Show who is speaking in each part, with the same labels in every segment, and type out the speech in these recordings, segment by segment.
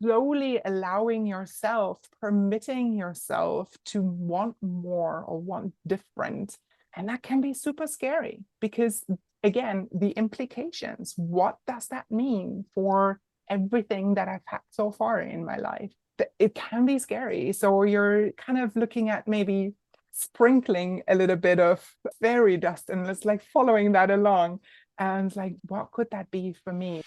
Speaker 1: slowly allowing yourself, permitting yourself to want more or want different. And that can be super scary because, again, the implications, what does that mean for everything that I've had so far in my life? It can be scary. So you're kind of looking at maybe sprinkling a little bit of fairy dust and it's like following that along. And it's like, what could that be for me?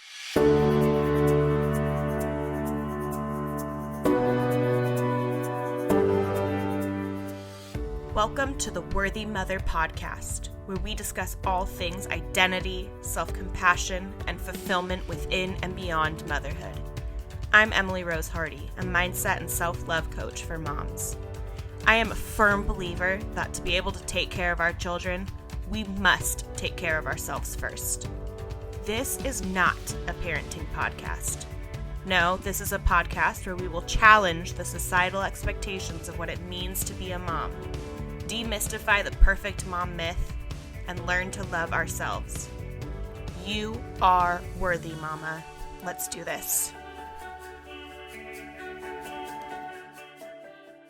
Speaker 2: Welcome to the Worthy Mother podcast, where we discuss all things identity, self-compassion, and fulfillment within and beyond motherhood. I'm Emily Rose Hardy, a mindset and self-love coach for moms. I am a firm believer that to be able to take care of our children, we must take care of ourselves first. This is not a parenting podcast. No, this is a podcast where we will challenge the societal expectations of what it means to be a mom, demystify the perfect mom myth, and learn to love ourselves. You are worthy, mama. Let's do this.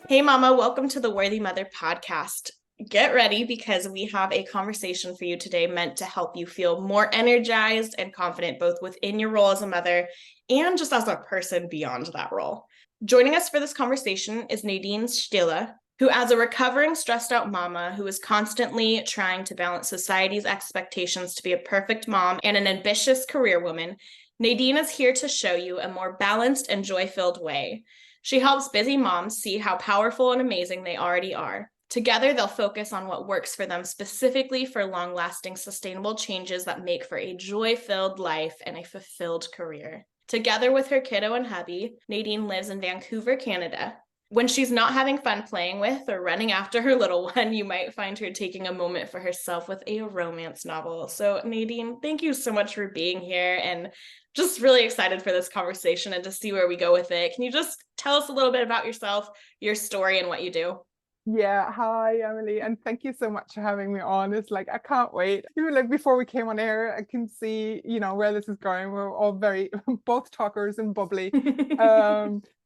Speaker 2: Hey, mama, welcome to the Worthy Mother podcast. Get ready because we have a conversation for you today meant to help you feel more energized and confident, both within your role as a mother and just as a person beyond that role. Joining us for this conversation is Nadine Stille, who, as a recovering stressed out mama who is constantly trying to balance society's expectations to be a perfect mom and an ambitious career woman, Nadine is here to show you a more balanced and joy-filled way. She helps busy moms see how powerful and amazing they already are. Together, they'll focus on what works for them specifically for long-lasting, sustainable changes that make for a joy-filled life and a fulfilled career. Together with her kiddo and hubby, Nadine lives in Vancouver, Canada. When she's not having fun playing with or running after her little one, you might find her taking a moment for herself with a romance novel. So Nadine, thank you so much for being here and just really excited for this conversation and to see where we go with it. Can you just tell us a little bit about yourself, your story, and what you do?
Speaker 1: Yeah, hi Emily, and thank you so much for having me on. It's like I can't wait. Even like before we came on air, I can see, where this is going. We're all very both talkers and bubbly.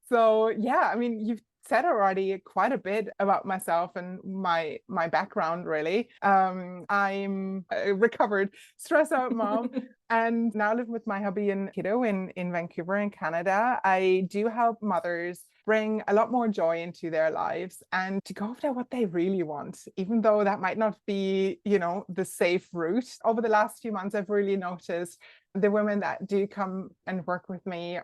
Speaker 1: So yeah, I mean, you've said already quite a bit about myself and my background, really. I'm a recovered stress out mom and now live with my hubby and kiddo in Vancouver in Canada. I do help mothers bring a lot more joy into their lives and to go after what they really want, even though that might not be, the safe route. Over the last few months, I've really noticed the women that do come and work with me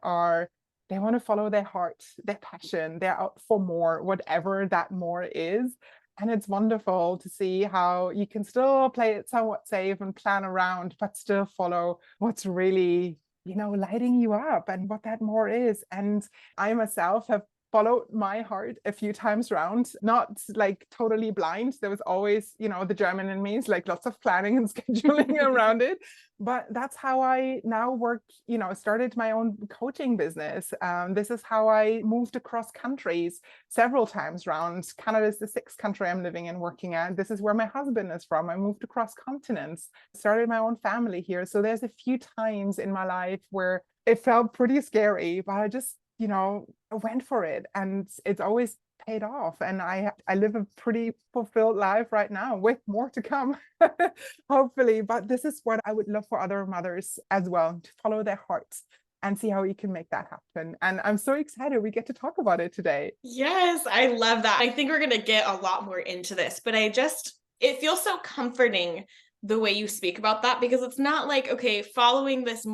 Speaker 1: they want to follow their heart, their passion, they're out for more, whatever that more is. And it's wonderful to see how you can still play it somewhat safe and plan around, but still follow what's really, lighting you up and what that more is. And I myself have followed my heart a few times round, not like totally blind. There was always, the German in me is like lots of planning and scheduling around it. But that's how I now work, started my own coaching business. This is how I moved across countries several times round. Canada is the sixth country I'm living and working at. This is where my husband is from. I moved across continents, started my own family here. So there's a few times in my life where it felt pretty scary, but I just, I went for it and it's always paid off. And I live a pretty fulfilled life right now with more to come, hopefully. But this is what I would love for other mothers as well, to follow their hearts and see how you can make that happen. And I'm so excited we get to talk about it today.
Speaker 2: Yes, I love that. I think we're going to get a lot more into this, but it feels so comforting the way you speak about that, because it's not like, okay, following this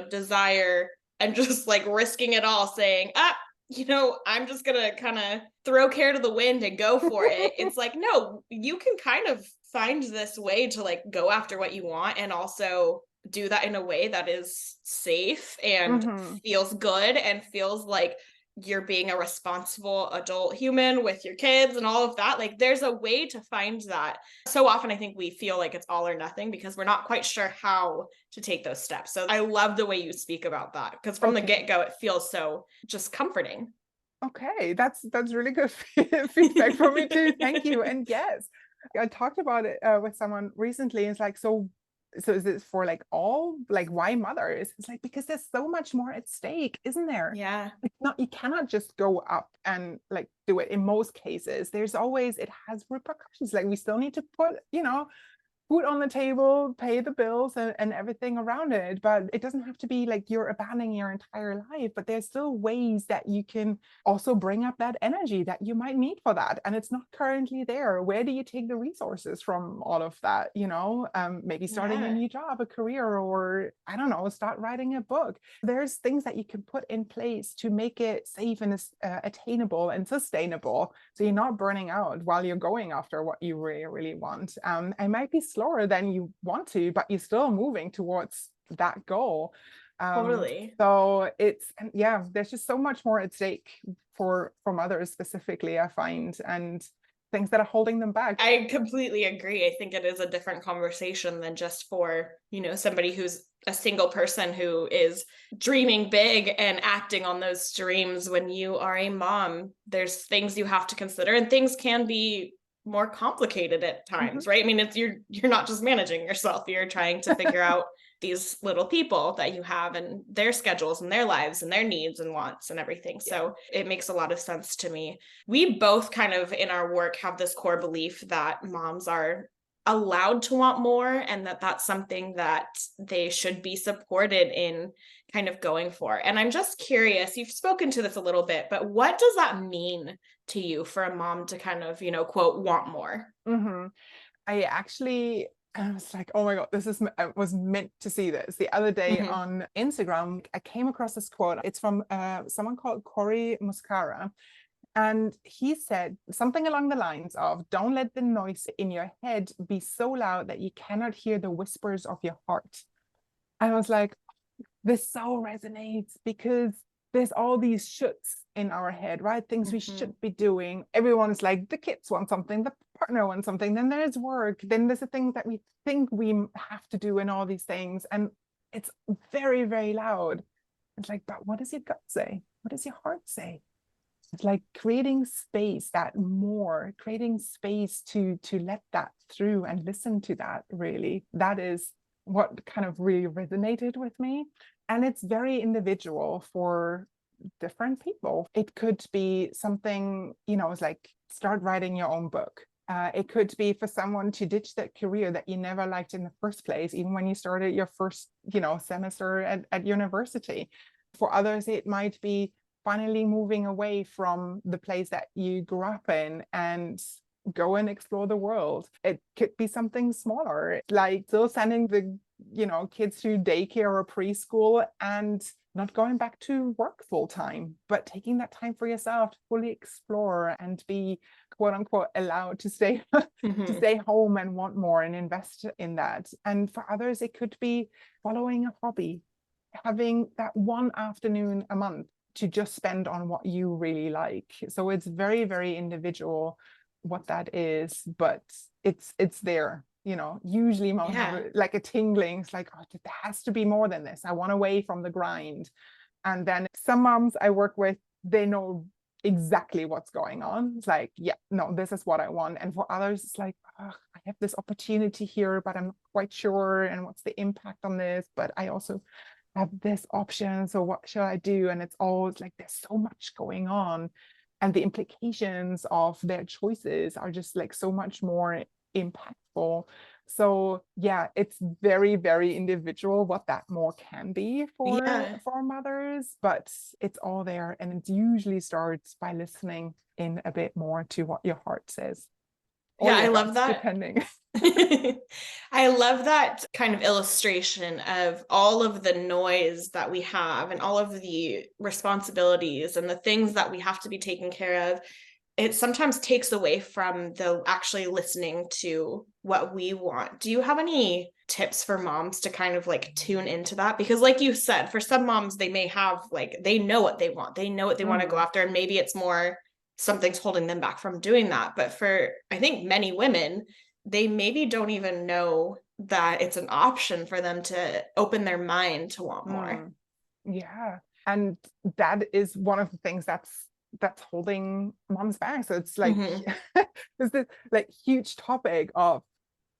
Speaker 2: desire and just like risking it all, saying, I'm just going to kind of throw care to the wind and go for it. It's like, no, you can kind of find this way to like go after what you want and also do that in a way that is safe and feels good and feels like you're being a responsible adult human with your kids and all of that. Like there's a way to find that. So often I think we feel like it's all or nothing because we're not quite sure how to take those steps. So I love the way you speak about that, because from the get-go, it feels so just comforting.
Speaker 1: Okay, that's really good feedback for me too. Thank you. And yes, I talked about it with someone recently. It's like, so So is it for like all, like why mothers? It's like, because there's so much more at stake, isn't there?
Speaker 2: Yeah.
Speaker 1: It's not, you cannot just go up and like do it. In most cases, there's always, it has repercussions. Like we still need to put, food on the table, pay the bills and everything around it. But it doesn't have to be like you're abandoning your entire life, but there's still ways that you can also bring up that energy that you might need for that. And it's not currently there. Where do you take the resources from all of that? Maybe starting a new job, a career, or I don't know, start writing a book. There's things that you can put in place to make it safe and attainable and sustainable. So you're not burning out while you're going after what you really, really want. It might be slower than you want to, but you're still moving towards that goal.
Speaker 2: Totally.
Speaker 1: So there's just so much more at stake for mothers specifically, I find, and things that are holding them back.
Speaker 2: I completely agree. I think it is a different conversation than just for, somebody who's a single person who is dreaming big and acting on those dreams. When you are a mom, there's things you have to consider, and things can be more complicated at times, right? I mean, it's you're not just managing yourself, you're trying to figure out these little people that you have and their schedules and their lives and their needs and wants and everything. So it makes a lot of sense to me. We both kind of in our work have this core belief that moms are allowed to want more, and that that's something that they should be supported in kind of going for. And I'm just curious, you've spoken to this a little bit, but what does that mean to you for a mom to kind of, quote, want more?
Speaker 1: I was like, oh my God, I was meant to see this. The other day on Instagram, I came across this quote. It's from someone called Cory Muscara. And he said something along the lines of, don't let the noise in your head be so loud that you cannot hear the whispers of your heart. I was like, this so resonates, because there's all these shoulds in our head, right? Things we should be doing. Everyone's like, the kids want something, the partner wants something, then there's work, then there's the things that we think we have to do and all these things. And it's very, very loud. It's like, but what does your gut say? What does your heart say? It's like creating space to let that through and listen to that, really. That is what kind of really resonated with me. And it's very individual for different people. It could be something, it's like start writing your own book. It could be for someone to ditch that career that you never liked in the first place, even when you started your first, semester at university. For others, it might be finally moving away from the place that you grew up in and go and explore the world. It could be something smaller, like still sending the kids to daycare or preschool and not going back to work full time, but taking that time for yourself to fully explore and be quote unquote allowed to stay to stay home and want more and invest in that. And for others, it could be following a hobby, having that one afternoon a month to just spend on what you really like. So it's very, very individual what that is, but it's there. Usually moms have like a tingling. It's like, oh, there has to be more than this. I want away from the grind. And then some moms I work with, they know exactly what's going on. It's like, yeah, no, this is what I want. And for others, it's like, oh, I have this opportunity here, but I'm not quite sure. And what's the impact on this? But I also have this option. So what should I do? And it's always like, there's so much going on. And the implications of their choices are just like so much more impactful. So yeah, it's very, very individual what that more can be for mothers, but it's all there. And it usually starts by listening in a bit more to what your heart says.
Speaker 2: I love that.
Speaker 1: Depending.
Speaker 2: I love that kind of illustration of all of the noise that we have and all of the responsibilities and the things that we have to be taken care of. It sometimes takes away from the actually listening to what we want. Do you have any tips for moms to kind of like tune into that? Because like you said, for some moms, they may have like, they know what they want. They know what they want to go after. And maybe it's more something's holding them back from doing that. But for, I think many women, they maybe don't even know that it's an option for them to open their mind to want more.
Speaker 1: Yeah. And that is one of the things that's holding moms back. So it's like there's this like huge topic of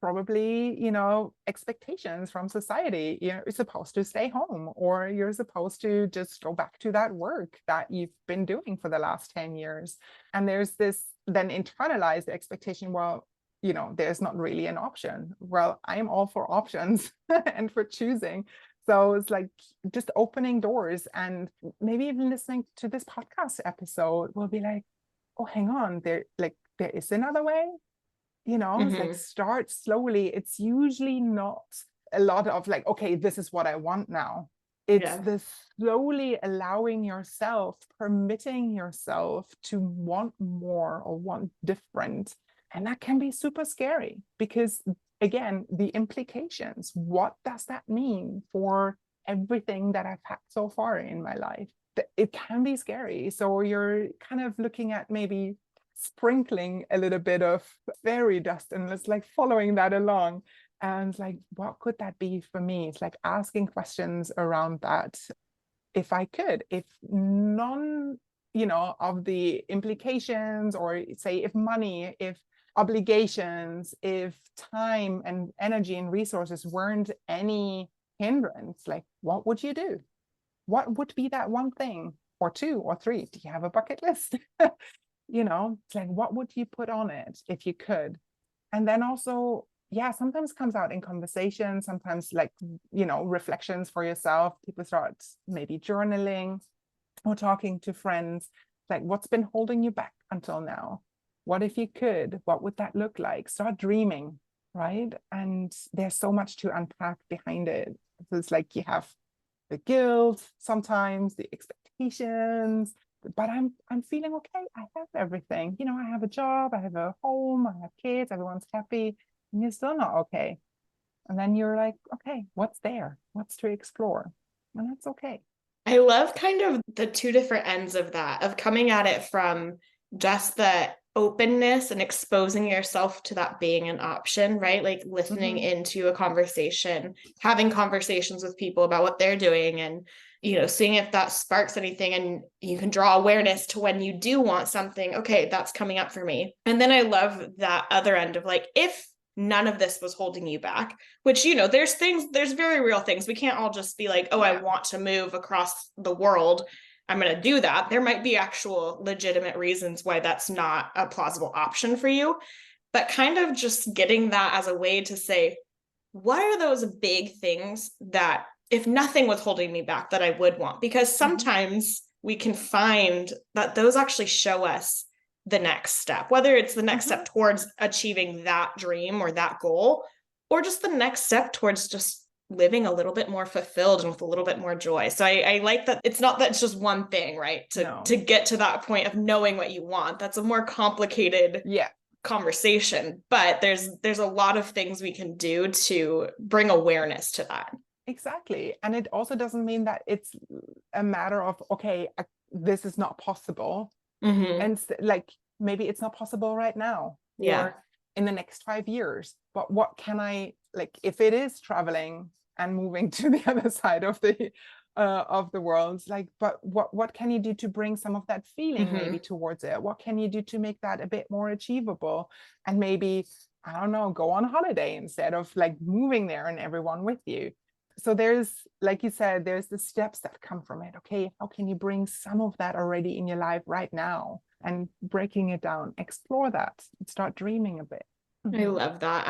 Speaker 1: probably, expectations from society. You're supposed to stay home, or you're supposed to just go back to that work that you've been doing for the last 10 years. And there's this then internalized expectation, well, there's not really an option. Well, I'm all for options and for choosing. So it's like just opening doors, and maybe even listening to this podcast episode will be like, oh, hang on, there is another way. It's like start slowly. It's usually not a lot of like, okay, this is what I want now. It's the slowly allowing yourself, permitting yourself to want more or want different. And that can be super scary because, again, the implications, what does that mean for everything that I've had so far in my life? It can be scary. So you're kind of looking at maybe sprinkling a little bit of fairy dust and it's like following that along. And it's like, what could that be for me? It's like asking questions around that. If none, of the implications, or say if money, if obligations, if time and energy and resources weren't any hindrance, like what would you do? What would be that one thing, or two or three? Do you have a bucket list? It's like, what would you put on it if you could? And then also, sometimes comes out in conversation, sometimes like, reflections for yourself. People start maybe journaling or talking to friends, like what's been holding you back until now? What if you could? What would that look like? Start dreaming, right? And there's so much to unpack behind it. So it's like you have the guilt, sometimes the expectations, but I'm feeling okay. I have everything. I have a job, I have a home, I have kids, everyone's happy, and you're still not okay. And then you're like, okay, what's there? What's to explore? And that's okay.
Speaker 2: I love kind of the two different ends of that, of coming at it from just the openness and exposing yourself to that being an option, right? Like listening into a conversation, having conversations with people about what they're doing, and seeing if that sparks anything, and you can draw awareness to when you do want something. Okay, that's coming up for me. And then I love that other end of like, if none of this was holding you back, which, there's very real things. We can't all just be like, oh, I want to move across the world, I'm going to do that. There might be actual legitimate reasons why that's not a plausible option for you, but kind of just getting that as a way to say, what are those big things that if nothing was holding me back that I would want? Because sometimes we can find that those actually show us the next step, whether it's the next step towards achieving that dream or that goal, or just the next step towards just living a little bit more fulfilled and with a little bit more joy. So I like that it's not that it's just one thing, right? To get to that point of knowing what you want. That's a more complicated conversation, but there's a lot of things we can do to bring awareness to that.
Speaker 1: Exactly. And it also doesn't mean that it's a matter of, okay, this is not possible. And like, maybe it's not possible right now or in the next 5 years, but what can I, like, if it is traveling and moving to the other side of the world, like, but what can you do to bring some of that feeling maybe towards it? What can you do to make that a bit more achievable? And maybe, I don't know, go on holiday instead of like moving there and everyone with you. So there's, like you said, there's the steps that come from it. Okay, how can you bring some of that already in your life right now, and breaking it down, explore that, and start dreaming a bit.
Speaker 2: I love that.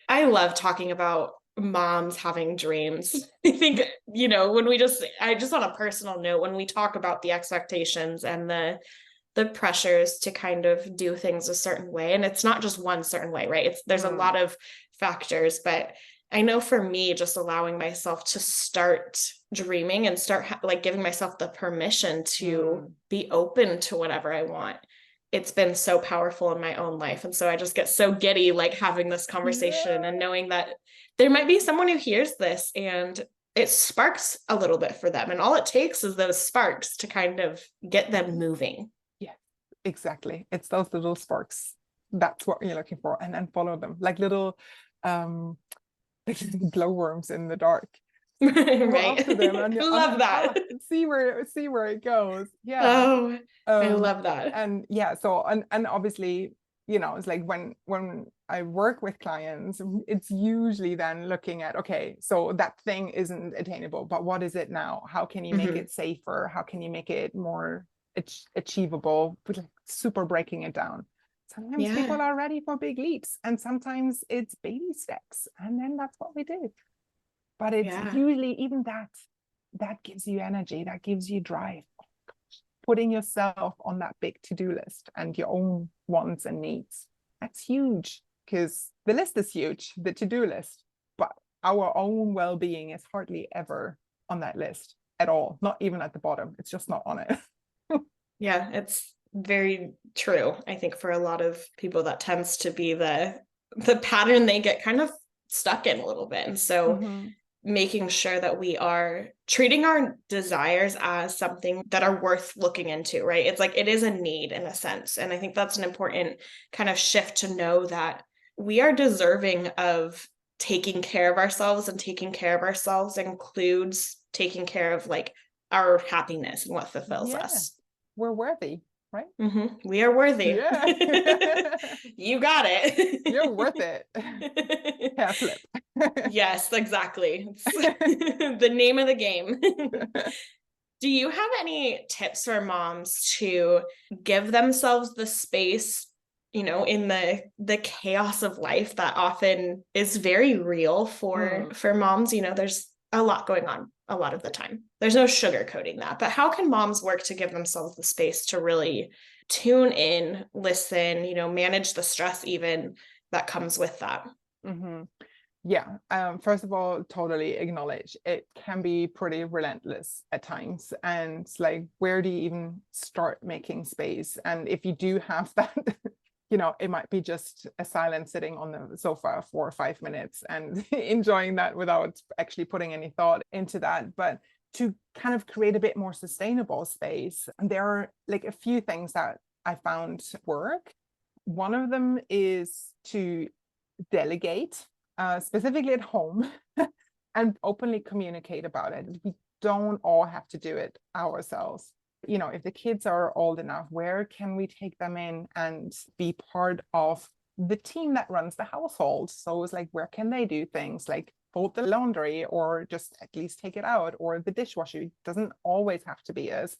Speaker 2: I love talking about moms having dreams. I think, I just on a personal note, when we talk about the expectations and the pressures to kind of do things a certain way, and it's not just one certain way, right? There's a lot of factors, but I know for me, just allowing myself to start dreaming and start like giving myself the permission to be open to whatever I want, it's been so powerful in my own life. And so I just get so giddy, like having this conversation and knowing that there might be someone who hears this and it sparks a little bit for them. And all it takes is those sparks to kind of get them moving.
Speaker 1: Yeah, exactly. It's those little sparks. That's what you're looking for. And then follow them like little glowworms in the dark.
Speaker 2: Right.
Speaker 1: After them and
Speaker 2: love that.
Speaker 1: See where it goes.
Speaker 2: I love that.
Speaker 1: And so and obviously It's like when I work with clients, it's usually then looking at, okay, so that thing isn't attainable, but what is it now? How can you make it safer? How can you make it more achievable? But like super breaking it down. Sometimes people are ready for big leaps, and sometimes it's baby steps, and then that's what we do. But it's usually even that gives you energy, that gives you drive. Putting yourself on that big to-do list and your own wants and needs. That's huge, because the list is huge, the to-do list, but our own well-being is hardly ever on that list at all, not even at the bottom. It's just not on it.
Speaker 2: Yeah, it's very true. I think for a lot of people that tends to be the pattern they get kind of stuck in a little bit. And so making sure that we are treating our desires as something that are worth looking into, right? It's like, it is a need in a sense. And I think that's an important kind of shift to know that we are deserving of taking care of ourselves, and taking care of ourselves includes taking care of like our happiness and what fulfills us.
Speaker 1: We're worthy, right?
Speaker 2: We are worthy.
Speaker 1: Yeah.
Speaker 2: You got it.
Speaker 1: You're worth it. Yeah, flip.
Speaker 2: Yes, exactly. It's the name of the game. Do you have any tips for moms to give themselves the space, in the chaos of life that often is very real for moms? There's a lot going on a lot of the time. There's no sugarcoating that. But how can moms work to give themselves the space to really tune in, listen, manage the stress even that comes with that?
Speaker 1: Yeah. First of all, totally acknowledge it can be pretty relentless at times. And like, where do you even start making space? And if you do have that, it might be just a silent sitting on the sofa for 5 minutes and enjoying that without actually putting any thought into that. But to kind of create a bit more sustainable space, there are like a few things that I found work. One of them is to delegate, specifically at home, and openly communicate about it. We don't all have to do it ourselves. If the kids are old enough, where can we take them in and be part of the team that runs the household? So it's like, where can they do things like fold the laundry, or just at least take it out, or the dishwasher? It doesn't always have to be us.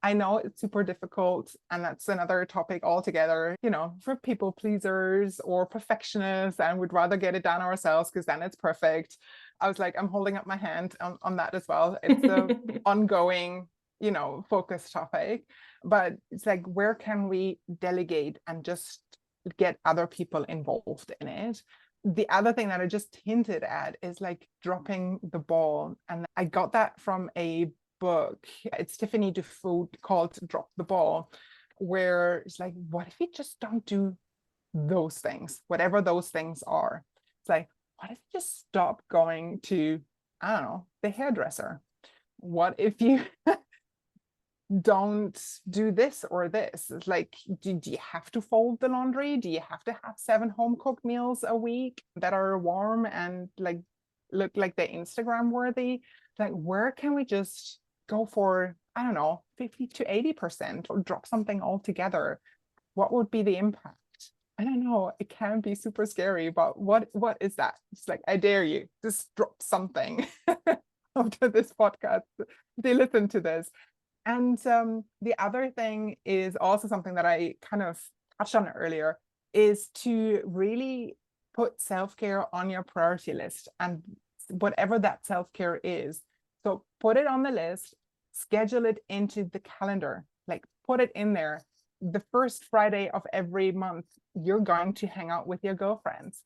Speaker 1: I know it's super difficult, and that's another topic altogether, for people pleasers or perfectionists, and we'd rather get it done ourselves because then it's perfect. I was like, I'm holding up my hand on that as well. It's the ongoing, focus topic. But it's like, where can we delegate and just get other people involved in it? The other thing that I just hinted at is like dropping the ball. And I got that from a book. It's Tiffany Dufour, called Drop the Ball, where it's like, what if you just don't do those things, whatever those things are? It's like, what if you just stop going to, I don't know, the hairdresser? What if you don't do this or this? It's like, do you have to fold the laundry? Do you have to have 7 home cooked meals a week that are warm and like look like they're Instagram worthy? Like, where can we just go for, I don't know, 50 to 80%, or drop something altogether? What would be the impact? I don't know. It can be super scary, but what is that? It's like, I dare you, just drop something after this podcast. They listen to this. And the other thing is also something that I kind of touched on earlier, is to really put self-care on your priority list, and whatever that self-care is. So put it on the list, schedule it into the calendar, like put it in there. The first Friday of every month, you're going to hang out with your girlfriends.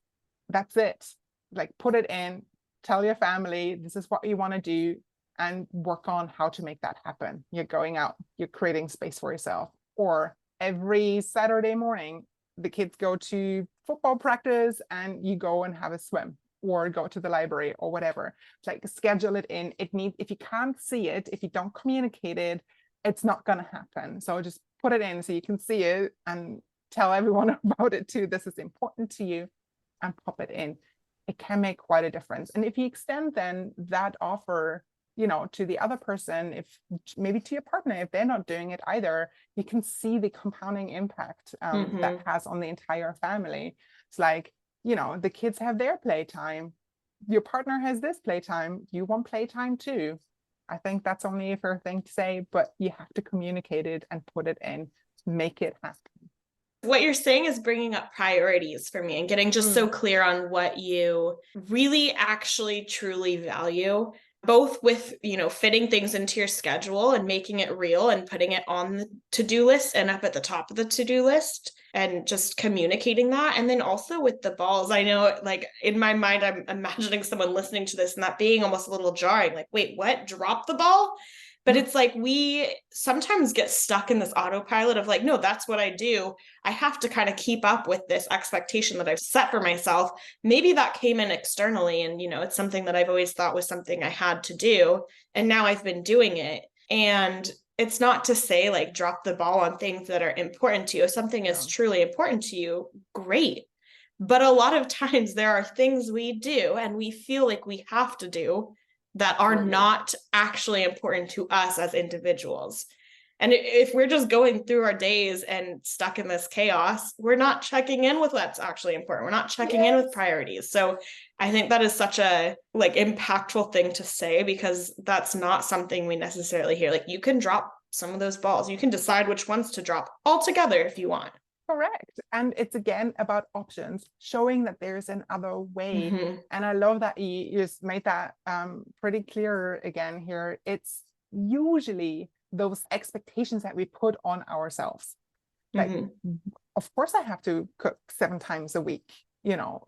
Speaker 1: That's it. Like, put it in, tell your family, this is what you want to do, and work on how to make that happen. You're going out, you're creating space for yourself. Or every Saturday morning, the kids go to football practice and you go and have a swim, or go to the library, or whatever. Like, schedule it in. If you can't see it, if you don't communicate it, it's not going to happen. So just put it in so you can see it, and tell everyone about it too. This is important to you, and pop it in. It can make quite a difference. And if you extend then that offer, to the other person, if maybe to your partner, if they're not doing it either, you can see the compounding impact that has on the entire family. It's like, the kids have their playtime, your partner has this playtime, you want playtime too. I think that's only a fair thing to say, but you have to communicate it and put it in, make it happen.
Speaker 2: What you're saying is bringing up priorities for me and getting just so clear on what you really actually truly value, both with, fitting things into your schedule and making it real and putting it on the to-do list and up at the top of the to-do list and just communicating that. And then also with the balls, I know, like, in my mind, I'm imagining someone listening to this and that being almost a little jarring, like, wait, what? Drop the ball? But it's like, we sometimes get stuck in this autopilot of like, no, that's what I do. I have to kind of keep up with this expectation that I've set for myself. Maybe that came in externally and, it's something that I've always thought was something I had to do. And now I've been doing it. And it's not to say like drop the ball on things that are important to you. If something is truly important to you, great. But a lot of times there are things we do and we feel like we have to do that are not actually important to us as individuals. And if we're just going through our days and stuck in this chaos, we're not checking in with what's actually important. We're not checking in with priorities. So I think that is such a impactful thing to say, because that's not something we necessarily hear. Like, you can drop some of those balls. You can decide which ones to drop altogether if you want.
Speaker 1: Correct. And it's again about options, showing that there's another way. And I love that you just made that pretty clear again here. It's usually those expectations that we put on ourselves. Like, of course I have to cook 7 times a week,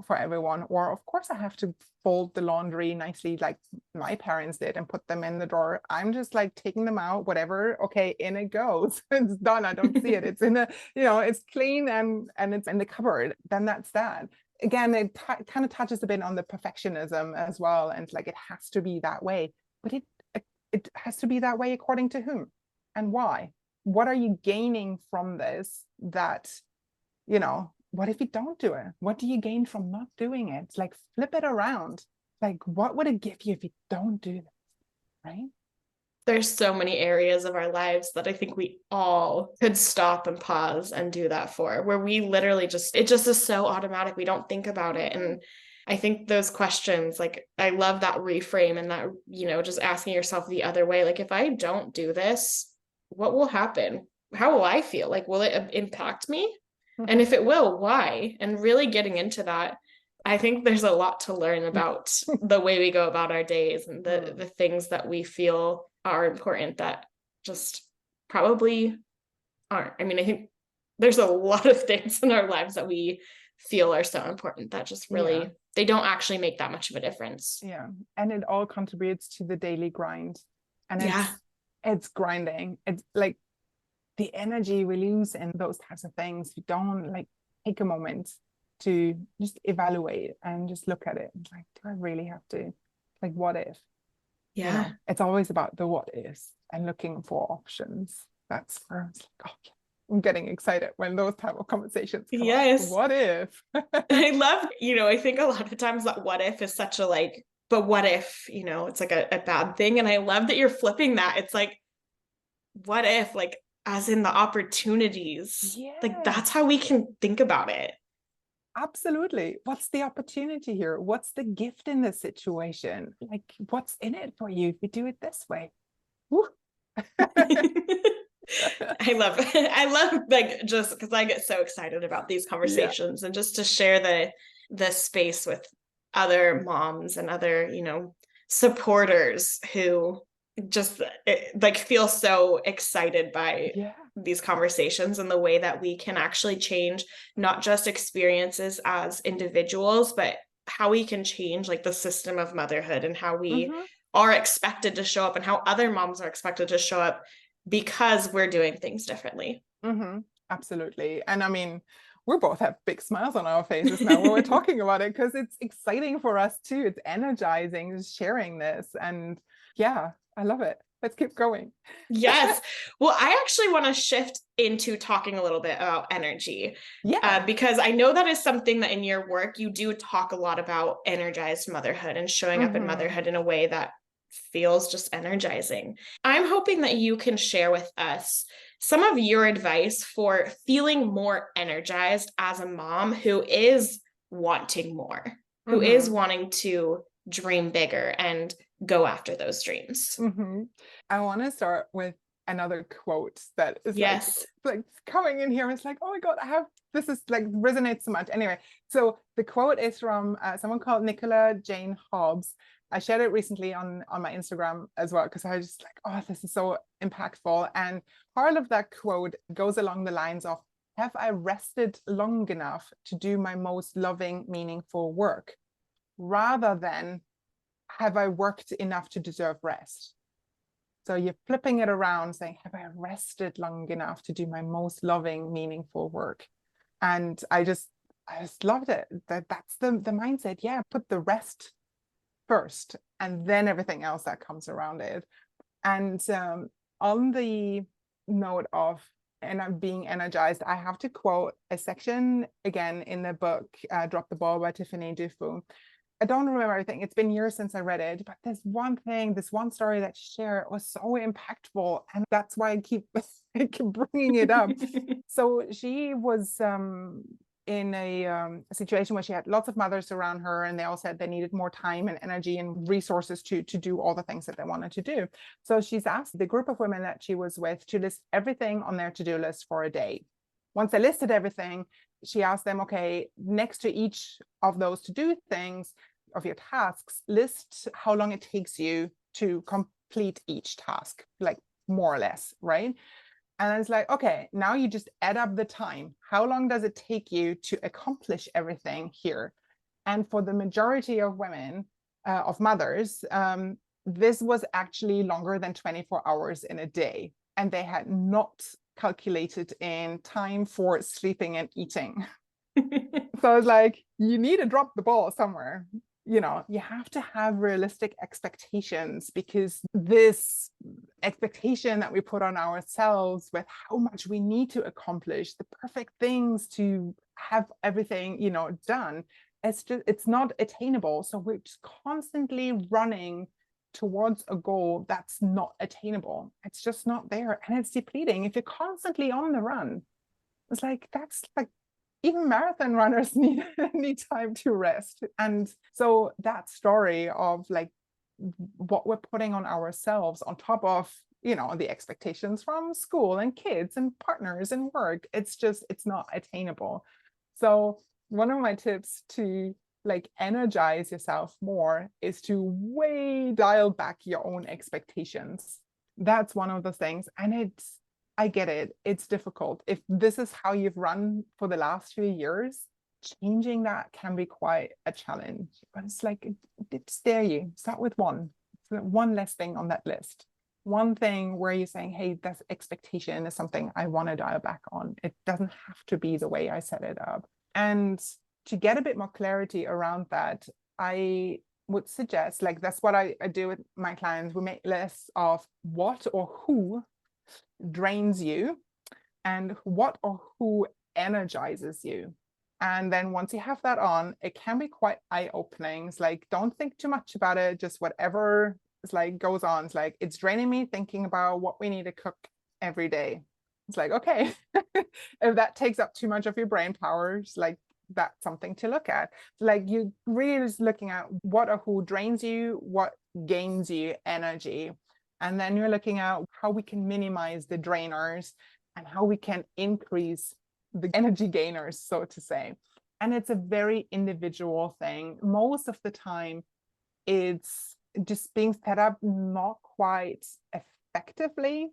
Speaker 1: for everyone, or of course I have to fold the laundry nicely like my parents did and put them in the drawer. I'm just like taking them out, whatever, okay, in it goes. It's done. I don't see it. It's in the, it's clean and it's in the cupboard. Then that's that. Again, it kind of touches a bit on the perfectionism as well, and like, it has to be that way, but it has to be that way according to whom and why. What are you gaining from this? That, what if you don't do it? What do you gain from not doing it? Like, flip it around. Like, what would it give you if you don't do this? Right?
Speaker 2: There's so many areas of our lives that I think we all could stop and pause and do that for, where we literally it just is so automatic. We don't think about it. And I think those questions, like, I love that reframe and that, just asking yourself the other way. Like, if I don't do this, what will happen? How will I feel? Like, will it impact me? And if it will, why? And really getting into that. I think there's a lot to learn about the way we go about our days and the things that we feel are important that just probably aren't. I mean, I think there's a lot of things in our lives that we feel are so important that just really, they don't actually make that much of a difference.
Speaker 1: Yeah. And it all contributes to the daily grind. And it's grinding. It's like, the energy we lose in those types of things, we don't like take a moment to just evaluate and just look at it. Like, do I really have to? Like, what if? It's always about the what ifs and looking for options. That's where it's like, oh, I'm getting excited when those type of conversations come up. What if?
Speaker 2: I love, I think a lot of times that what if is such a but what if, it's like a bad thing. And I love that you're flipping that. It's like, what if, like, as in the opportunities, like, that's how we can think about it.
Speaker 1: Absolutely. What's the opportunity here? What's the gift in this situation? Like, what's in it for you if you do it this way?
Speaker 2: I love like, just because I get so excited about these conversations and just to share the space with other moms and other, supporters who just like feel so excited by these conversations and the way that we can actually change not just experiences as individuals, but how we can change like the system of motherhood and how we are expected to show up and how other moms are expected to show up because we're doing things differently.
Speaker 1: Absolutely. And I mean, we both have big smiles on our faces now when we're talking about it, because it's exciting for us too. It's energizing, just sharing this. And I love it. Let's keep going.
Speaker 2: Yes. Well, I actually want to shift into talking a little bit about energy. Because I know that is something that in your work, you do talk a lot about energized motherhood and showing up in motherhood in a way that feels just energizing. I'm hoping that you can share with us some of your advice for feeling more energized as a mom who is wanting more, who is wanting to dream bigger and go after those dreams.
Speaker 1: I want to start with another quote that is like coming in here. It's like, oh my God, this is like resonates so much. Anyway, so the quote is from someone called Nicola Jane Hobbs. I shared it recently on my Instagram as well, because I was just like, oh, this is so impactful. And part of that quote goes along the lines of, have I rested long enough to do my most loving, meaningful work? Rather than, have I worked enough to deserve rest? So you're flipping it around, saying, have I rested long enough to do my most loving, meaningful work? And I just loved it. That's the mindset. Yeah, put the rest first, and then everything else that comes around it. And on the note of being energized, I have to quote a section again in the book, Drop the Ball by Tiffany Dufu. I don't remember everything. It's been years since I read it, but this one story that she shared was so impactful. And that's why I keep bringing it up. So she was in a situation where she had lots of mothers around her, and they all said they needed more time and energy and resources to do all the things that they wanted to do. So she's asked the group of women that she was with to list everything on their to-do list for a day. Once they listed everything, she asked them, okay, next to each of those to-do things, of your tasks, list how long it takes you to complete each task, like more or less, right? And it's like, okay, now you just add up the time. How long does it take you to accomplish everything here? And for the majority of women, of mothers, this was actually longer than 24 hours in a day. And they had not calculated in time for sleeping and eating. So it's like, you need to drop the ball somewhere. You know, you have to have realistic expectations, because this expectation that we put on ourselves with how much we need to accomplish, the perfect things to have everything, you know, done, it's not attainable. So we're just constantly running towards a goal that's not attainable. It's just not there, and it's depleting. If you're constantly on the run, it's like, that's like, even marathon runners need time to rest. And so that story of like what we're putting on ourselves on top of, you know, the expectations from school and kids and partners and work, it's not attainable. So one of my tips to like energize yourself more is to way dial back your own expectations. That's one of the things. And I get it. It's difficult. If this is how you've run for the last few years, changing that can be quite a challenge. But it's like, it's there. You start with one less thing on that list. One thing where you're saying, hey, that expectation is something I want to dial back on. It doesn't have to be the way I set it up. And to get a bit more clarity around that, I would suggest, like, that's what I do with my clients. We make lists of what or who drains you and what or who energizes you. And then once you have that on, it can be quite eye-opening. It's like, don't think too much about it, just whatever is like goes on. It's like, it's draining me thinking about what we need to cook every day. It's like, okay, if that takes up too much of your brain power, it's like, that's something to look at. Like, you really just looking at what or who drains you, what gains you energy. And then you're looking at how we can minimize the drainers and how we can increase the energy gainers, so to say. And it's a very individual thing. Most of the time, it's just being set up not quite effectively.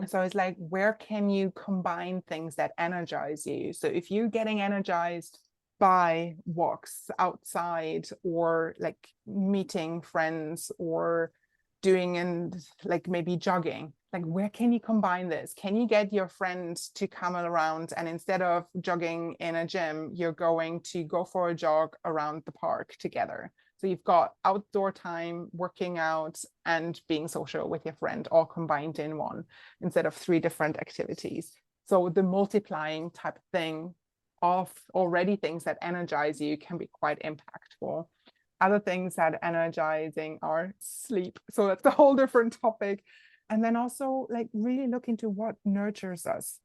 Speaker 1: So it's like, where can you combine things that energize you? So if you're getting energized by walks outside, or like meeting friends, or doing and like maybe jogging, like, where can you combine this? Can you get your friend to come around, and instead of jogging in a gym, you're going to go for a jog around the park together? So you've got outdoor time, working out, and being social with your friend, all combined in one, instead of 3 different activities. So the multiplying type of thing of already things that energize you can be quite impactful. Other things that energizing are sleep. So that's a whole different topic. And then also like really look into what nurtures us,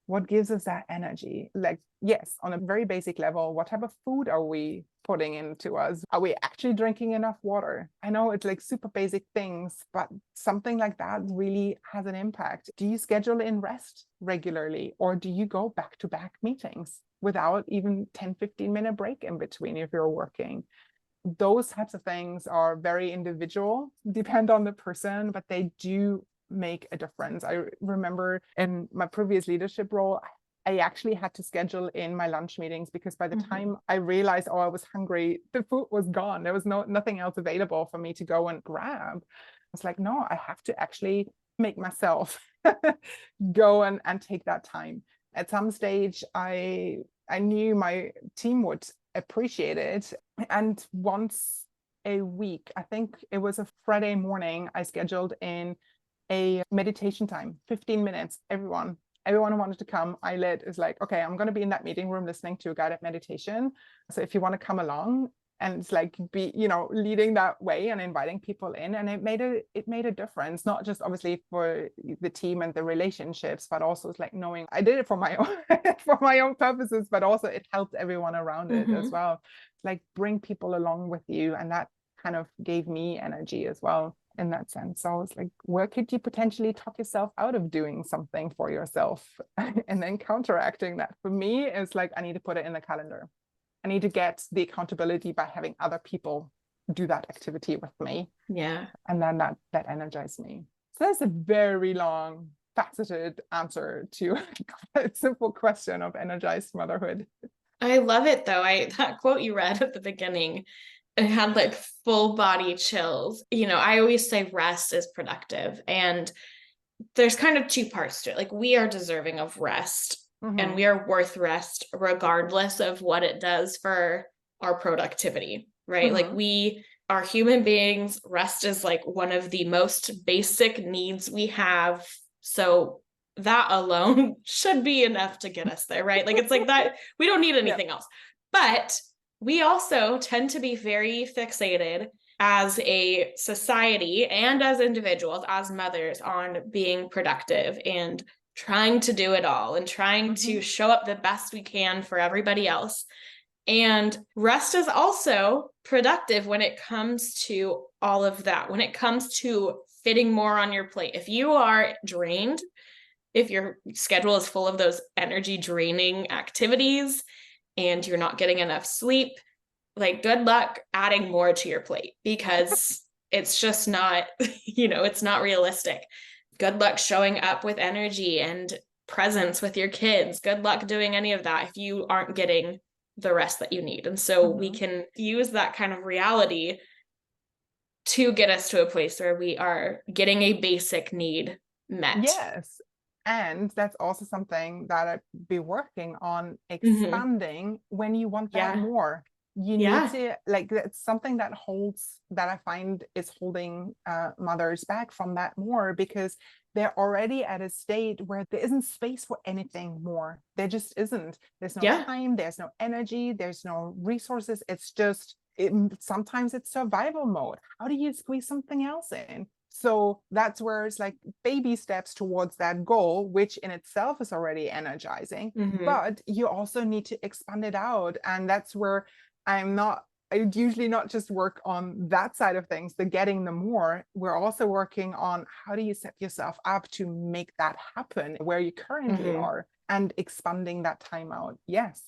Speaker 1: what gives us that energy. Like, yes, on a very basic level, what type of food are we putting into us? Are we actually drinking enough water? I know it's like super basic things, but something like that really has an impact. Do you schedule in rest regularly, or do you go back to back meetings without even 10-15 minute break in between if you're working? Those types of things are very individual, depend on the person, but they do make a difference. I remember in my previous leadership role, I actually had to schedule in my lunch meetings because by the time I realized, oh, I was hungry, the food was gone. There was nothing else available for me to go and grab. I was like, no, I have to actually make myself go and take that time. At some stage, I knew my team would appreciate it. And once a week, I think it was a Friday morning, I scheduled in a meditation time, 15 minutes, everyone wanted to come. I led is like, okay, I'm going to be in that meeting room listening to a guided meditation. So if you want to come along, and it's like be, leading that way and inviting people in. And it made a difference, not just obviously for the team and the relationships, but also it's like knowing I did it for my own for my own purposes, but also it helped everyone around it as well. Like bring people along with you. And that kind of gave me energy as well in that sense. So it's like, where could you potentially talk yourself out of doing something for yourself? And then counteracting that for me is like, I need to put it in the calendar. I need to get the accountability by having other people do that activity with me.
Speaker 2: Yeah.
Speaker 1: And then that energizes me. So that's a very long, faceted answer to a simple question of energized motherhood.
Speaker 2: I love it though. That quote you read at the beginning, it had like full body chills. I always say rest is productive. And there's kind of two parts to it. Like we are deserving of rest. And we are worth rest regardless of what it does for our productivity, right? Like we are human beings. Rest is like one of the most basic needs we have. So that alone should be enough to get us there, right? Like it's like that. We don't need anything else. But we also tend to be very fixated as a society and as individuals, as mothers, on being productive and trying to do it all and trying to show up the best we can for everybody else. And rest is also productive when it comes to all of that, when it comes to fitting more on your plate. If you are drained, if your schedule is full of those energy draining activities and you're not getting enough sleep, like good luck adding more to your plate because it's just not, it's not realistic. Good luck showing up with energy and presence with your kids. Good luck doing any of that if you aren't getting the rest that you need. And so we can use that kind of reality to get us to a place where we are getting a basic need met.
Speaker 1: Yes. And that's also something that I'd be working on expanding when you want that more. You need to, like, that's something that I find is holding mothers back from that more, because they're already at a state where there isn't space for anything more. There just isn't. There's no time, there's no energy, there's no resources. It's just, sometimes it's survival mode. How do you squeeze something else in? So that's where it's like baby steps towards that goal, which in itself is already energizing, but you also need to expand it out. And that's where I usually not just work on that side of things, the getting the more. We're also working on how do you set yourself up to make that happen where you currently are, and expanding that time out. Yes.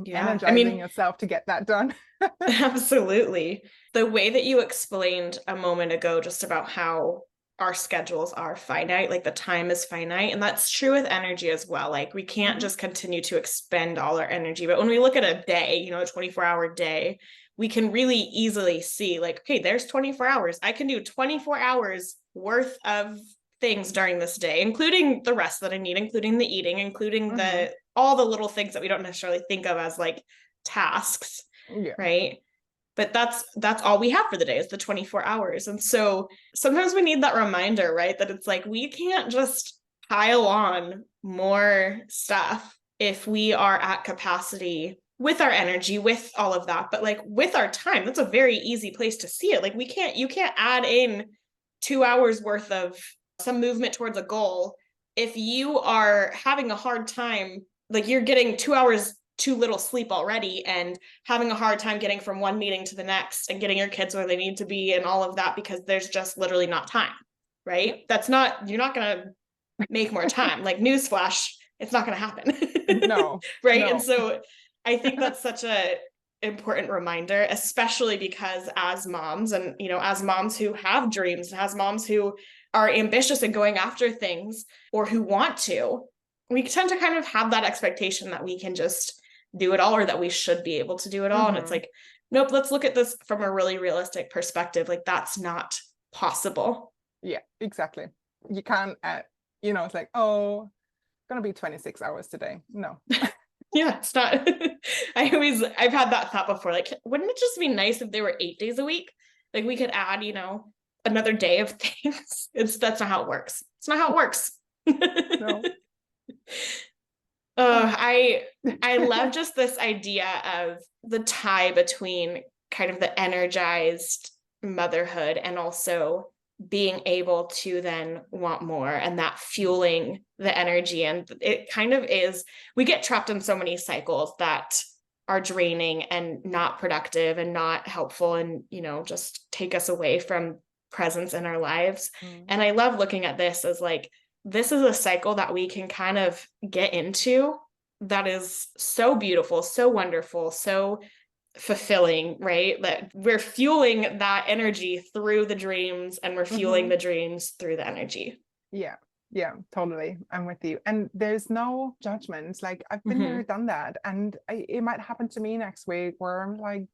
Speaker 1: Energizing yourself to get that done.
Speaker 2: Absolutely. The way that you explained a moment ago just about how our schedules are finite, like the time is finite, and that's true with energy as well. Like we can't just continue to expend all our energy, but when we look at a day, a 24-hour day, we can really easily see like, okay, there's 24 hours. I can do 24 hours worth of things during this day, including the rest that I need, including the eating, including all the little things that we don't necessarily think of as like tasks, right? But that's all we have for the day is the 24 hours. And so sometimes we need that reminder, right? That it's like, we can't just pile on more stuff if we are at capacity with our energy, with all of that, but like with our time, that's a very easy place to see it. Like you can't add in 2 hours worth of some movement towards a goal if you are having a hard time, like you're getting 2 hours too little sleep already and having a hard time getting from one meeting to the next and getting your kids where they need to be and all of that because there's just literally not time, right? You're not going to make more time. Like newsflash, it's not going to happen.
Speaker 1: No.
Speaker 2: Right.
Speaker 1: No.
Speaker 2: And so I think that's such a important reminder, especially because as moms and, as moms who have dreams, as moms who are ambitious and going after things or who want to, we tend to kind of have that expectation that we can just do it all or that we should be able to do it all. And it's like, nope, let's look at this from a really realistic perspective. Like that's not possible.
Speaker 1: Yeah, exactly. You can't, it's like, oh, it's going to be 26 hours today. No.
Speaker 2: Yeah, it's not. I've had that thought before. Like, wouldn't it just be nice if there were 8 days a week? Like we could add, another day of things. That's not how it works. It's not how it works.
Speaker 1: No.
Speaker 2: I love just this idea of the tie between kind of the energized motherhood and also being able to then want more and that fueling the energy. And it kind of is, we get trapped in so many cycles that are draining and not productive and not helpful and, just take us away from presence in our lives. And I love looking at this as like, this is a cycle that we can kind of get into that is so beautiful, so wonderful, so fulfilling, right? That we're fueling that energy through the dreams and we're fueling the dreams through the energy.
Speaker 1: Yeah, totally. I'm with you. And there's no judgment. Like I've been there, done that. And it might happen to me next week where I'm like,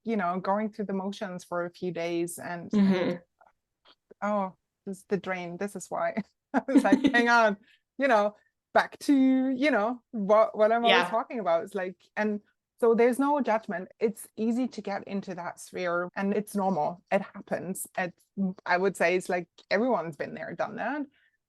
Speaker 1: going through the motions for a few days and oh, this is the drain. This is why. I was like, hang on, back to, what I'm always talking about. It's like, and so there's no judgment. It's easy to get into that sphere and it's normal. It happens. I would say it's like everyone's been there, done that,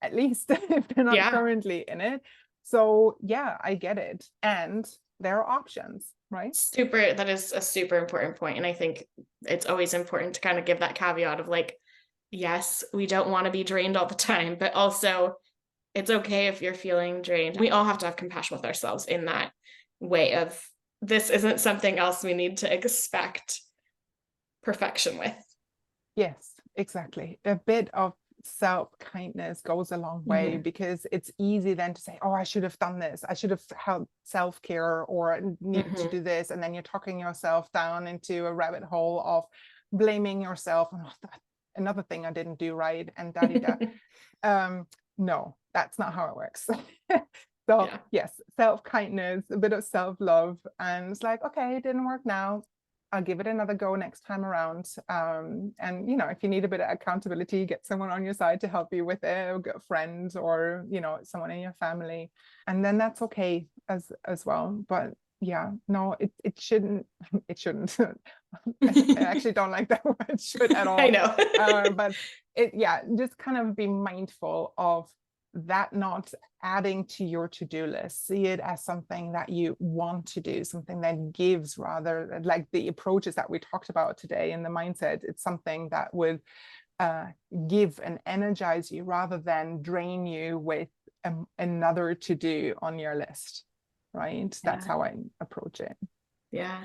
Speaker 1: at least if they're not currently in it. So yeah, I get it. And there are options, right?
Speaker 2: That is a super important point. And I think it's always important to kind of give that caveat of like, yes, we don't want to be drained all the time, but also it's okay if you're feeling drained. We all have to have compassion with ourselves in that way of this isn't something else we need to expect perfection with.
Speaker 1: Yes, exactly. A bit of self-kindness goes a long way because it's easy then to say, oh, I should have done this. I should have held self-care or needed to do this. And then you're talking yourself down into a rabbit hole of blaming yourself. Oh, another thing I didn't do right and da-di-da. No, that's not how it works. So yes, self-kindness, a bit of self-love, and it's like, okay, it didn't work now. I'll give it another go next time around. And if you need a bit of accountability, get someone on your side to help you with it, or get a friend or someone in your family, and then that's okay as well. But yeah, no, it shouldn't. I actually don't like that word should at all.
Speaker 2: I know.
Speaker 1: But just kind of be mindful of that not adding to your to-do list. See it as something that you want to do, something that gives, rather like the approaches that we talked about today in the mindset. It's something that would give and energize you rather than drain you with another to-do on your list, right? That's how I approach it.
Speaker 2: Yeah.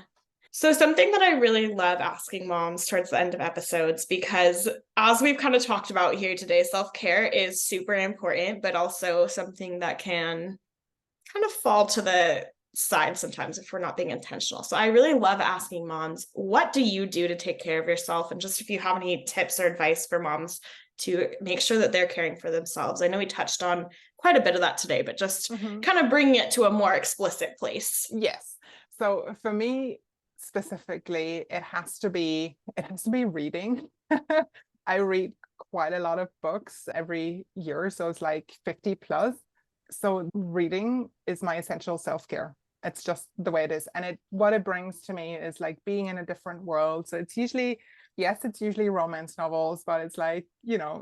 Speaker 2: So something that I really love asking moms towards the end of episodes, because as we've kind of talked about here today, self-care is super important, but also something that can kind of fall to the side sometimes if we're not being intentional. So I really love asking moms, what do you do to take care of yourself? And just if you have any tips or advice for moms to make sure that they're caring for themselves. I know we touched on quite a bit of that today, but just kind of bringing it to a more explicit place.
Speaker 1: Yes. So for me, specifically, it has to be reading. I read quite a lot of books every year, so it's like 50 plus. So reading is my essential self-care. It's just the way it is. And what it brings to me is like being in a different world. So it's usually yes, it's usually romance novels, but it's like,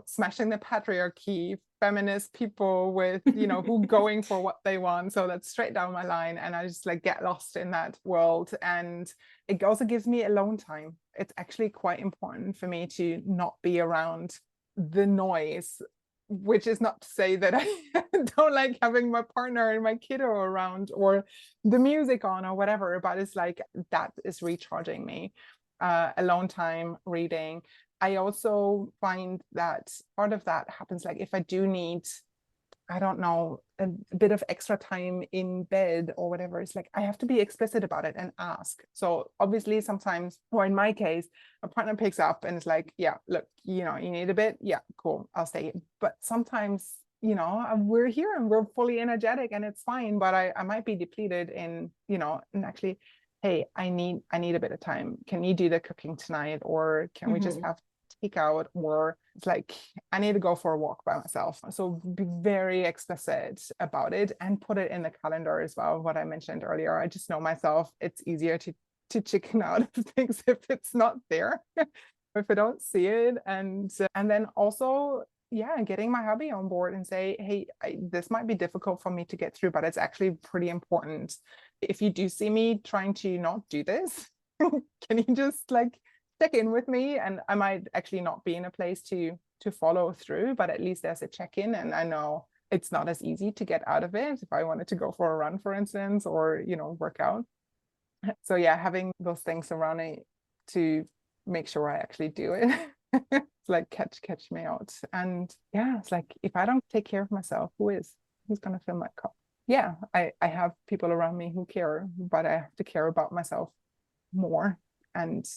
Speaker 1: smashing the patriarchy, feminist people with, who going for what they want. So that's straight down my line. And I just like get lost in that world. And it also gives me alone time. It's actually quite important for me to not be around the noise, which is not to say that I don't like having my partner and my kiddo around or the music on or whatever, but it's like that is recharging me. Alone time, reading. I also find that part of that happens like if I do need, I don't know, a bit of extra time in bed or whatever, it's like I have to be explicit about it and ask. So obviously sometimes, or in my case, a partner picks up and it's like, yeah, look, you need a bit. Yeah, cool, I'll stay. But sometimes, we're here and we're fully energetic and it's fine, but I might be depleted in, and actually, hey, I need a bit of time. Can you do the cooking tonight? Or can we just have takeout? Or it's like, I need to go for a walk by myself. So be very explicit about it and put it in the calendar as well. What I mentioned earlier, I just know myself, it's easier to chicken out of things if it's not there, if I don't see it. And then also, yeah, getting my hubby on board and say, hey, this might be difficult for me to get through, but it's actually pretty important. If you do see me trying to not do this, can you just like check in with me? And I might actually not be in a place to follow through, but at least there's a check-in, and I know it's not as easy to get out of it if I wanted to go for a run, for instance, or work out. So yeah, having those things around it to make sure I actually do it. It's like catch me out. And yeah, it's like if I don't take care of myself, who's gonna fill my cup? Yeah, I have people around me who care, but I have to care about myself more, and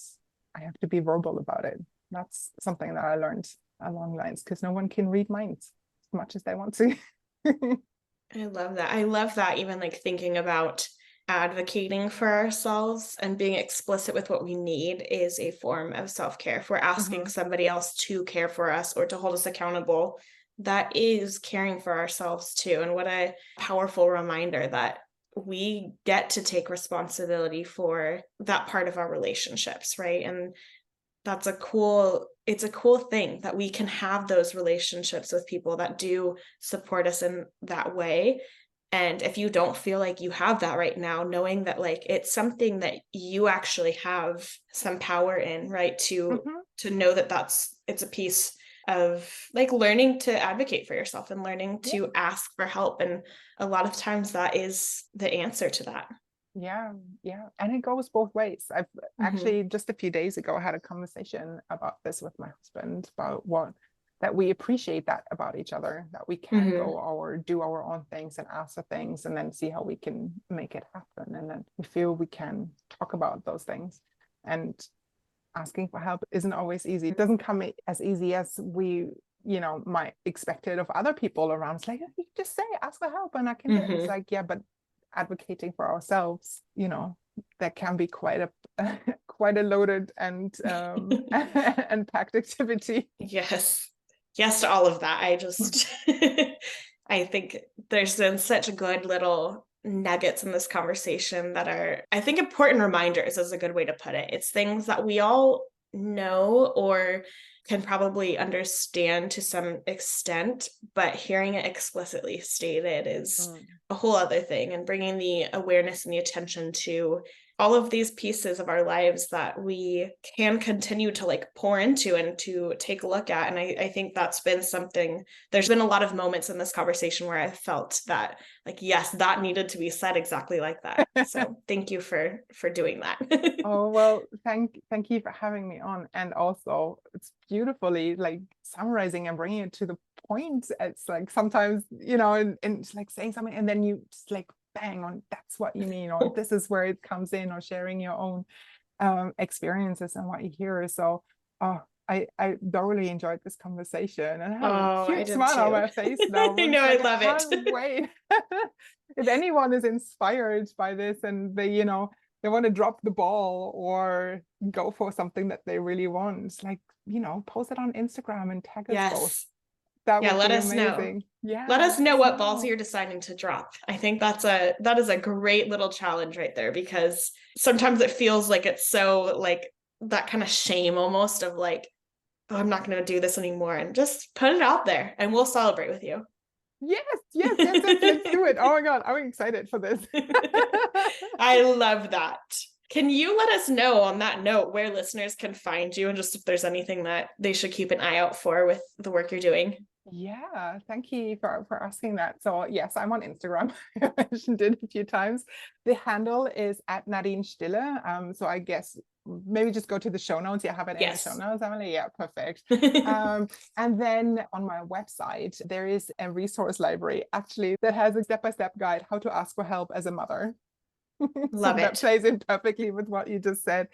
Speaker 1: I have to be verbal about it. That's something that I learned along lines, because no one can read minds as much as they want to.
Speaker 2: I love that. I love that, even like thinking about advocating for ourselves and being explicit with what we need is a form of self-care. If we're asking somebody else to care for us or to hold us accountable, that is caring for ourselves too. And what a powerful reminder that we get to take responsibility for that part of our relationships, right? And it's a cool thing that we can have those relationships with people that do support us in that way. And if you don't feel like you have that right now, knowing that like it's something that you actually have some power in, right? To know that it's a piece of like learning to advocate for yourself and learning to ask for help. And a lot of times that is the answer to that.
Speaker 1: Yeah. And it goes both ways. I've actually just a few days ago had a conversation about this with my husband about that we appreciate that about each other, that we can go or do our own things and ask for things and then see how we can make it happen. And then we feel we can talk about those things. And asking for help isn't always easy. It doesn't come as easy as we might expect it of other people around. It's like, you just say, ask for help and I can do it. It's like, yeah, but advocating for ourselves, that can be quite a loaded and and packed activity.
Speaker 2: Yes to all of that. I just I think there's been such good little nuggets in this conversation that are, I think, important reminders is a good way to put it. It's things that we all know or can probably understand to some extent, but hearing it explicitly stated is a whole other thing, and bringing the awareness and the attention to all of these pieces of our lives that we can continue to like pour into and to take a look at. And I think that's been something, there's been a lot of moments in this conversation where I felt that like, yes, that needed to be said exactly like that. So thank you for doing that.
Speaker 1: Oh, well, thank you for having me on. And also it's beautifully like summarizing and bringing it to the point. It's like sometimes, and it's like saying something and then you just like bang on, that's what you mean, or this is where it comes in, or sharing your own experiences and what you hear. So I thoroughly enjoyed this conversation and I have a huge smile on my face now.
Speaker 2: I know,
Speaker 1: like,
Speaker 2: I love it.
Speaker 1: Can't wait. If anyone is inspired by this and they want to drop the ball or go for something that they really want, it's like, post it on Instagram and tag us both. That would
Speaker 2: let
Speaker 1: be
Speaker 2: us
Speaker 1: amazing.
Speaker 2: know.
Speaker 1: Yeah,
Speaker 2: let us know what balls you're deciding to drop. I think that is a great little challenge right there, because sometimes it feels like it's so like that kind of shame almost of like, oh, I'm not going to do this anymore, and just put it out there and we'll celebrate with you.
Speaker 1: Yes, let's do it. Oh my God, I'm excited for this.
Speaker 2: I love that. Can you let us know on that note where listeners can find you, and just if there's anything that they should keep an eye out for with the work you're doing?
Speaker 1: Yeah, thank you for asking that. So yes, I'm on Instagram. I mentioned it a few times. The handle is at Nadine Stille. So I guess maybe just go to the show notes. You have it in the show notes, Emily. Yeah, perfect. And then on my website, there is a resource library actually that has a step-by-step guide how to ask for help as a mother.
Speaker 2: Love it.
Speaker 1: That plays in perfectly with what you just said.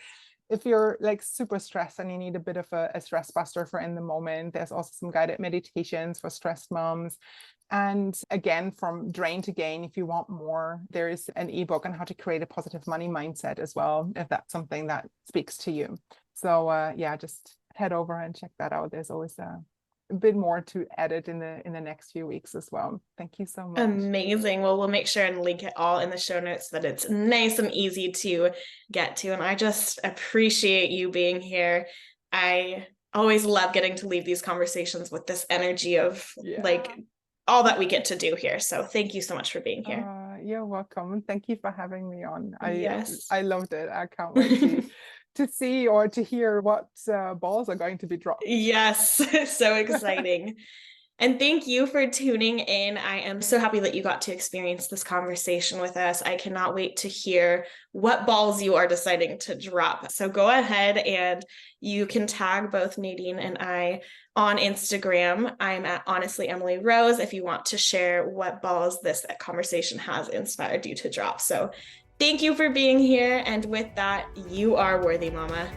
Speaker 1: If you're like super stressed and you need a bit of a stress buster for in the moment, there's also some guided meditations for stressed moms. And again, from drain to gain, if you want more, there is an ebook on how to create a positive money mindset as well, if that's something that speaks to you. So yeah, just head over and check that out. There's always a bit more to edit in the next few weeks as well. Thank you so much.
Speaker 2: Amazing. Well, we'll make sure and link it all in the show notes so that it's nice and easy to get to. And I just appreciate you being here. I always love getting to leave these conversations with this energy of like all that we get to do here. So thank you so much for being here.
Speaker 1: You're welcome. Thank you for having me on.
Speaker 2: Yes.
Speaker 1: I loved it. I can't wait to see or to hear what balls are going to be dropped.
Speaker 2: Yes, so exciting. And thank you for tuning in. I am so happy that you got to experience this conversation with us. I cannot wait to hear what balls you are deciding to drop. So go ahead and you can tag both Nadine and I on Instagram. I'm at Honestly Emily Rose if you want to share what balls this conversation has inspired you to drop. So thank you for being here. And with that, you are worthy, Mama.